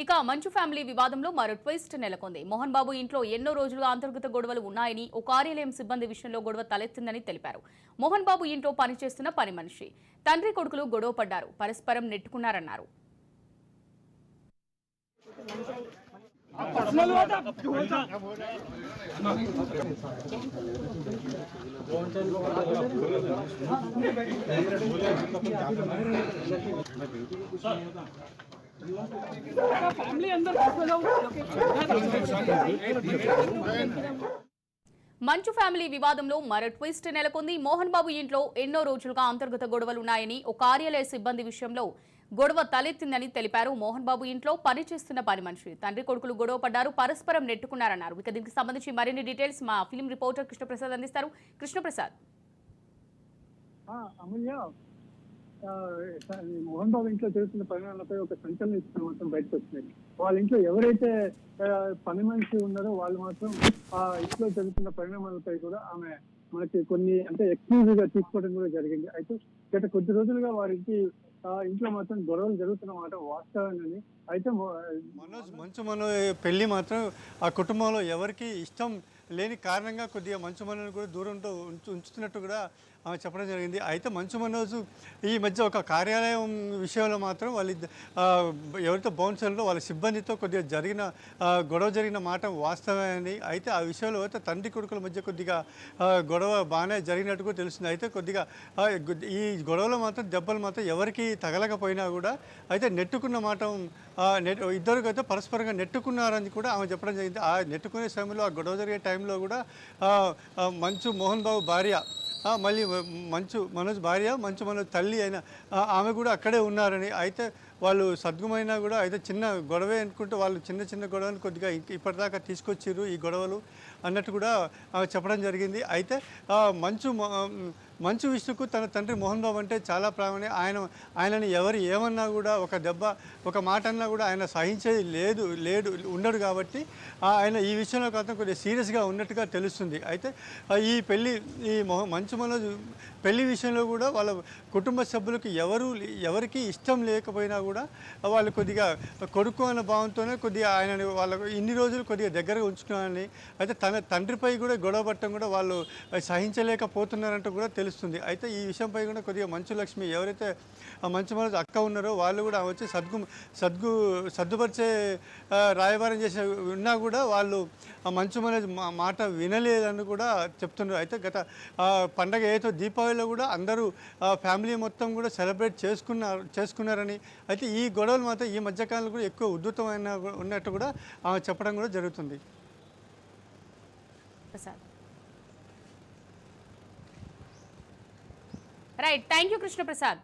ఇక మంచు ఫ్యామిలీ వివాదంలో మరో ట్విస్ట్ నెలకొంది. మోహన్ బాబు ఇంట్లో ఎన్నో రోజులుగా అంతర్గత గొడవలు ఉన్నాయని, ఓ కార్యాలయం సిబ్బంది విషయంలో గొడవ తలెత్తిందని తెలిపారు. మోహన్ బాబు ఇంట్లో పనిచేస్తున్న పని మనిషి, తండ్రి కొడుకులు గొడవ పడ్డారు, పరస్పరం నెట్టుకున్నారన్నారు. మంచు ఫ్యామిలీ వివాదంలో మరో ట్విస్ట్ నెలకొంది. మోహన్ బాబు ఇంట్లో ఎన్నో రోజులుగా అంతర్గత గొడవలున్నాయని, ఓ కార్యాలయ సిబ్బంది విషయంలో గొడవ తలెత్తిందని తెలిపారు. మోహన్ బాబు ఇంట్లో పనిచేస్తున్న పని మనిషి, తండ్రి కొడుకులు గొడవ పడ్డారు, పరస్పరం నెట్టుకున్నారన్నారు. ఇక దీనికి సంబంధించి మరిన్ని డీటెయిల్స్ మా ఫిల్మ్ రిపోర్టర్ కృష్ణప్రసాద్ అందిస్తారు. కృష్ణప్రసాద్. అమూల్య, మోహన్ బాబు ఇంట్లో జరుగుతున్న పరిణామాలపై ఒక సంచలన ఇచ్చిన మాత్రం బయటకు వచ్చినాయి. వాళ్ళ ఇంట్లో ఎవరైతే పని మనిషి ఉన్నారో వాళ్ళు మాత్రం ఆ ఇంట్లో జరుగుతున్న పరిణామాలపై కూడా ఆమె మనకి కొన్ని అంటే ఎక్స్క్లూజివ్ గా తీసుకోవడం కూడా జరిగింది. అయితే గత కొద్ది రోజులుగా వారికి ఇంట్లో మాత్రం గొడవలు జరుగుతున్న మాట వాస్తవమని. అయితే మంచు పెళ్లి మాత్రం ఆ కుటుంబంలో ఎవరికి ఇష్టం లేని కారణంగా కొద్దిగా మంచు మనోజ్ కూడా దూరంతో ఉంచుతున్నట్టు కూడా ఆమె చెప్పడం జరిగింది. అయితే మంచు మనోజ్ ఈ మధ్య ఒక కార్యాలయం విషయంలో మాత్రం ఎవరితో బౌన్సర్లో వాళ్ళ సిబ్బందితో కొద్దిగా గొడవ జరిగిన మాట వాస్తవమని. అయితే ఆ విషయంలో అయితే తండ్రి కొడుకుల మధ్య కొద్దిగా గొడవ బాగానే జరిగినట్టు కూడా తెలుస్తుంది. అయితే కొద్దిగా ఈ గొడవలో మాత్రం దెబ్బలు మాత్రం ఎవరికి తగలకపోయినా కూడా అయితే నెట్టుకున్న మాట ఇద్దరికి అయితే పరస్పరంగా నెట్టుకున్నారని కూడా ఆమె చెప్పడం జరిగింది. ఆ నెట్టుకునే సమయంలో ఆ గొడవ జరిగే టైంలో కూడా మంచు మోహన్ బాబు భార్య, మళ్ళీ మంచు మనోజ్ భార్య, మంచు మనోజ్ తల్లి అయిన ఆమె కూడా అక్కడే ఉన్నారని. అయితే వాళ్ళు సద్గుమైనా కూడా అయితే చిన్న గొడవే అనుకుంటే వాళ్ళు చిన్న గొడవని కొద్దిగా ఇప్పటిదాకా తీసుకొచ్చారు ఈ గొడవలు అన్నట్టు కూడా చెప్పడం జరిగింది. అయితే మంచు విష్ణుకు తన తండ్రి మోహన్ బాబు అంటే చాలా ప్రాణం. ఆయనని ఎవరు ఏమన్నా కూడా ఒక దెబ్బ ఒక మాట అన్నా కూడా ఆయన సహించేది ఉండడు. కాబట్టి ఆయన ఈ విషయంలో కాస్త కొద్దిగా సీరియస్గా ఉన్నట్టుగా తెలుస్తుంది. అయితే ఈ మంచు మనోజ్ పెళ్లి విషయంలో కూడా వాళ్ళ కుటుంబ సభ్యులకు ఎవరికి ఇష్టం లేకపోయినా కూడా వాళ్ళు కొద్దిగా కొడుకు అన్న భావంతోనే కొద్దిగా ఆయనని వాళ్ళకు ఇన్ని రోజులు కొద్దిగా దగ్గరగా ఉంచుకున్నారని. అయితే తన తండ్రిపై కూడా గొడవ పట్టడం కూడా వాళ్ళు సహించలేకపోతున్నారంటూ కూడా తెలుస్తుంది. అయితే ఈ విషయంపై కూడా కొద్దిగా మంచు లక్ష్మి ఎవరైతే మంచు మనోజ్ అక్క ఉన్నారో వాళ్ళు కూడా వచ్చి సర్దుపరిచే రాయబారం చేసి ఉన్నా కూడా వాళ్ళు మంచు మనోజ్ మాట వినలేదని కూడా చెప్తున్నారు. అయితే గత పండగ ఏదో దీపావళిలో కూడా అందరూ ఫ్యామిలీ మొత్తం కూడా సెలబ్రేట్ చేసుకున్నారని. అయితే ఈ గొడవలు మాత్రం ఈ మధ్యకాలంలో కూడా ఎక్కువ ఉద్ధృతమైన ఉన్నట్టు కూడా చెప్పడం కూడా జరుగుతుంది. Right, thank you Krishnaprasad.